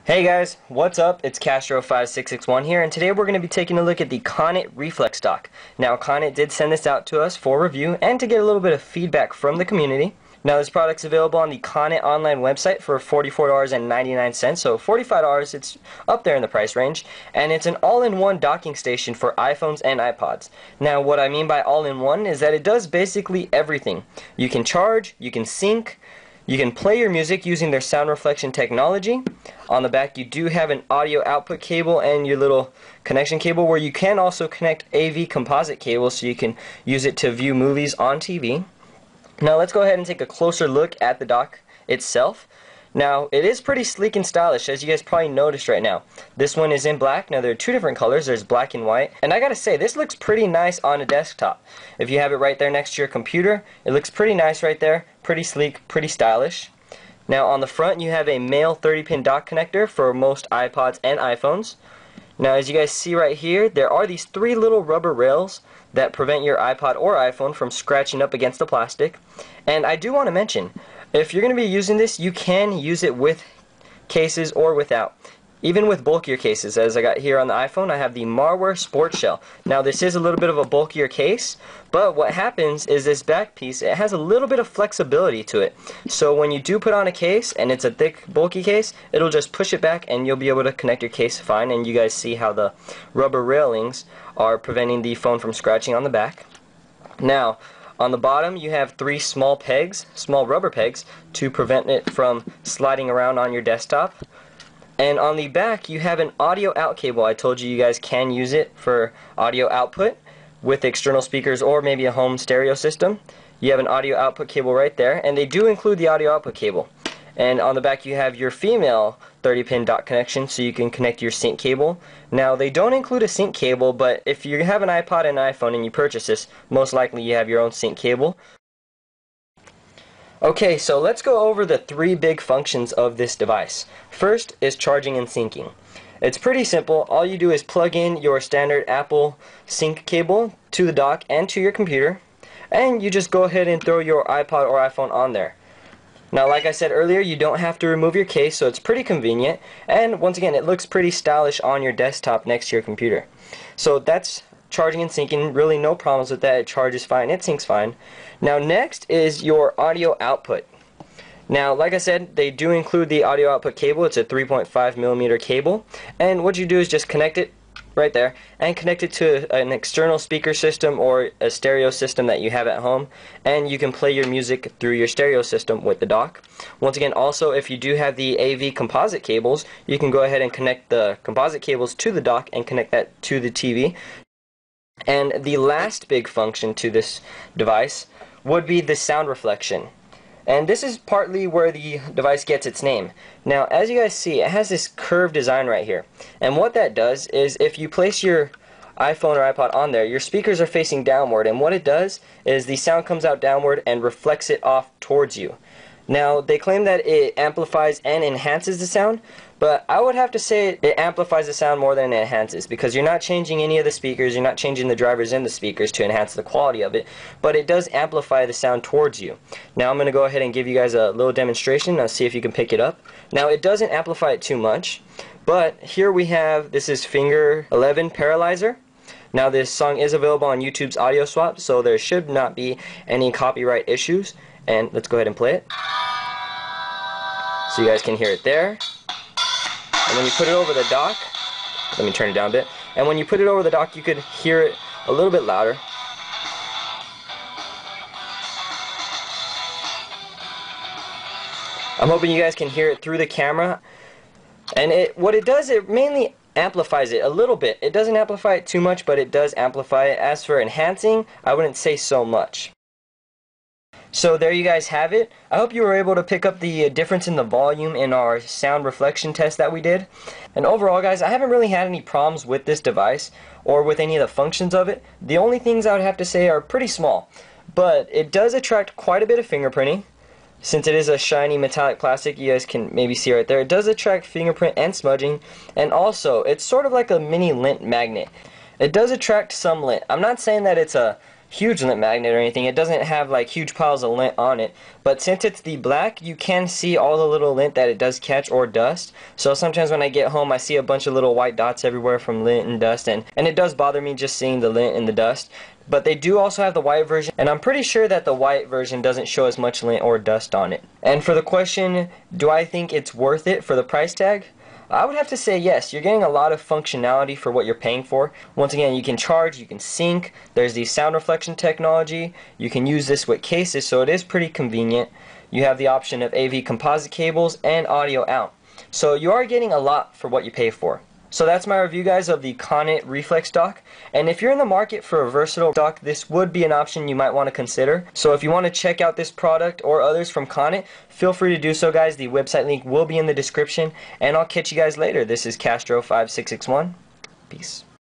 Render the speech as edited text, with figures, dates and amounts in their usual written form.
Hey guys, what's up? It's Castro5661 here, and today we're going to be taking a look at the Konnet Relfex dock. Now, Konnet did send this out to us for review and to get a little bit of feedback from the community. Now, this product's available on the Konnet online website for $44.99, so $45, it's up there in the price range, and it's an all-in-one docking station for iPhones and Ipods. Now, what I mean by all-in-one is that it does basically everything. You can charge, you can sync, you can play your music using their sound reflection technology. On the back you do have an audio output cable and your little connection cable where you can also connect AV composite cables so you can use it to view movies on TV. Now let's go ahead and take a closer look at the dock itself. Now it is pretty sleek and stylish, as you guys probably noticed right now. This one is in black. Now there are two different colors. There's black and white, and I gotta say this looks pretty nice on a desktop. If you have it right there next to your computer, it looks pretty nice right there, pretty sleek, pretty stylish. Now on the front you have a male 30-pin dock connector for most iPods and iPhones. Now as you guys see right here, there are these three little rubber rails that prevent your iPod or iPhone from scratching up against the plastic. And I do want to mention, if you're going to be using this, you can use it with cases or without. Even with bulkier cases, as I got here on the iPhone, I have the Marware Sport Shell. Now this is a little bit of a bulkier case, but what happens is this back piece, it has a little bit of flexibility to it. So when you do put on a case, and it's a thick, bulky case, it'll just push it back and you'll be able to connect your case fine, and you guys see how the rubber railings are preventing the phone from scratching on the back. Now, on the bottom you have three small pegs, small rubber pegs, to prevent it from sliding around on your desktop. And on the back you have an audio out cable. I told you guys can use it for audio output with external speakers or maybe a home stereo system. You have an audio output cable right there, and they do include the audio output cable. And on the back you have your female 30-pin dock connection, so you can connect your sync cable. Now they don't include a sync cable, but if you have an iPod and an iPhone and you purchase this, most likely you have your own sync cable. Okay, so let's go over the three big functions of this device. First is charging and syncing. It's pretty simple. All you do is plug in your standard Apple sync cable to the dock and to your computer, and you just go ahead and throw your iPod or iPhone on there. Now, like I said earlier, you don't have to remove your case, so it's pretty convenient, and once again, it looks pretty stylish on your desktop next to your computer. So that's charging and syncing. Really no problems with that. It charges fine, it syncs fine. Now next is your audio output. Now like I said, they do include the audio output cable. It's a 3.5mm cable, and what you do is just connect it right there and connect it to an external speaker system or a stereo system that you have at home, and you can play your music through your stereo system with the dock. Once again, also if you do have the AV composite cables, you can go ahead and connect the composite cables to the dock and connect that to the TV. And the last big function to this device would be the sound reflection. And this is partly where the device gets its name. Now, as you guys see, it has this curved design right here. And what that does is if you place your iPhone or iPod on there, your speakers are facing downward, and what it does is the sound comes out downward and reflects it off towards you. Now, they claim that it amplifies and enhances the sound, but I would have to say it amplifies the sound more than it enhances, because you're not changing any of the speakers, you're not changing the drivers in the speakers to enhance the quality of it, but it does amplify the sound towards you. Now I'm going to go ahead and give you guys a little demonstration. Now see if you can pick it up. Now it doesn't amplify it too much, but here we have, this is Finger 11 Paralyzer. Now this song is available on YouTube's Audio Swap, so there should not be any copyright issues. And let's go ahead and play it. So you guys can hear it there. And when you put it over the dock, let me turn it down a bit. And when you put it over the dock, you could hear it a little bit louder. I'm hoping you guys can hear it through the camera. And what it does, it mainly amplifies it a little bit. It doesn't amplify it too much, but it does amplify it. As for enhancing, I wouldn't say so much. So there you guys have it. I hope you were able to pick up the difference in the volume in our sound reflection test that we did. And overall, guys, I haven't really had any problems with this device or with any of the functions of it. The only things I would have to say are pretty small, but it does attract quite a bit of fingerprinting. Since it is a shiny metallic plastic, you guys can maybe see right there, it does attract fingerprint and smudging, and also it's sort of like a mini lint magnet. It does attract some lint. I'm not saying that it's a huge lint magnet or anything. It doesn't have like huge piles of lint on it, but since it's the black, you can see all the little lint that it does catch, or dust. So sometimes when I get home, I see a bunch of little white dots everywhere from lint and dust, and it does bother me just seeing the lint and the dust. But they do also have the white version, and I'm pretty sure that the white version doesn't show as much lint or dust on it. And for the question, do I think it's worth it for the price tag? I would have to say yes. You're getting a lot of functionality for what you're paying for. Once again, you can charge, you can sync, there's the sound reflection technology, you can use this with cases, so it is pretty convenient. You have the option of AV composite cables and audio out. So you are getting a lot for what you pay for. So that's my review, guys, of the Konnet Relfex dock. And if you're in the market for a versatile dock, this would be an option you might want to consider. So if you want to check out this product or others from Konnet, feel free to do so, guys. The website link will be in the description. And I'll catch you guys later. This is Castro5661. Peace.